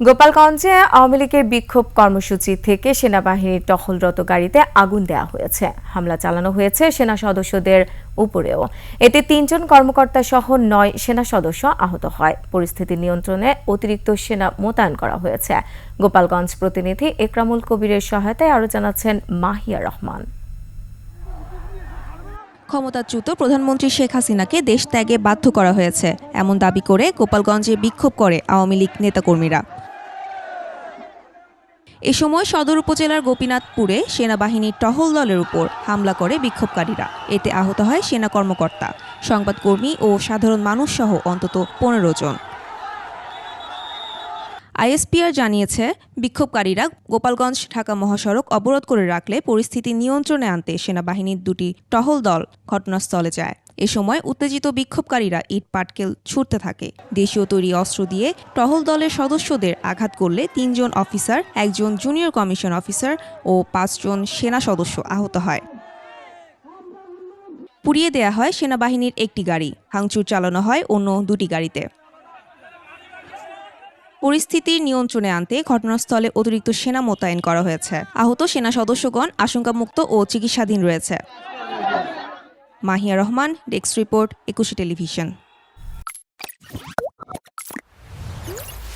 গোপালগঞ্জে আওয়ামী লীগের বিক্ষোভ কর্মসূচি থেকে সেনাবাহিনীর টহলরত গাড়িতে আগুন দেওয়া হয়েছে। হামলা চালানো হয়েছে সেনা সদস্যদের উপরেও। এতে ৩ জন কর্মকর্তা সহ ৯ সেনা সদস্য আহত হয়। পরিস্থিতি নিয়ন্ত্রণে অতিরিক্ত সেনা মোতায়েন করা হয়েছে। গোপালগঞ্জ প্রতিনিধি একরামুল কবিরের সহায়তায় আরও জানাচ্ছেন মাহিয়া রহমান। ক্ষমতাচ্যুত প্রধানমন্ত্রী শেখ হাসিনাকে দেশ ত্যাগে বাধ্য করা হয়েছে এমন দাবি করে গোপালগঞ্জে বিক্ষোভ করে আওয়ামী লীগ নেতাকর্মীরা। এ সময় সদর উপজেলার গোপীনাথপুরে সেনাবাহিনীর টহল দলের উপর হামলা করে বিক্ষোভকারীরা। এতে আহত হয় সেনা কর্মকর্তা, সংবাদকর্মী ও সাধারণ মানুষ সহ অন্তত ১৫ জন। আইএসপিআর জানিয়েছে, বিক্ষোভকারীরা গোপালগঞ্জ ঢাকা মহাসড়ক অবরোধ করে রাখলে পরিস্থিতি নিয়ন্ত্রণে আনতে সেনাবাহিনীর ২টি টহল দল ঘটনাস্থলে যায়। এ সময় উত্তেজিত বিক্ষোভকারীরা ইট পাটকেল ছুড়তে থাকে। দেশীয় তৈরি অস্ত্র দিয়ে টহল দলের সদস্যদের আঘাত করলে ৩ জন অফিসার, ১ জন জুনিয়র কমিশন অফিসার ও ৫ জন সেনা সদস্য আহত হয়। পুড়িয়ে দেয়া হয় সেনাবাহিনীর একটি গাড়ি, ভাঙচুর চালানো হয় অন্য ২টি গাড়িতে। পরিস্থিতি নিয়ন্ত্রণে আনতে ঘটনাস্থলে অতিরিক্ত সেনা মোতায়েন করা হয়েছে। আহত সেনা সদস্যগণ আশঙ্কামুক্ত ও চিকিৎসাধীন রয়েছে। Mahiya Rahman, desk report, ২১ television.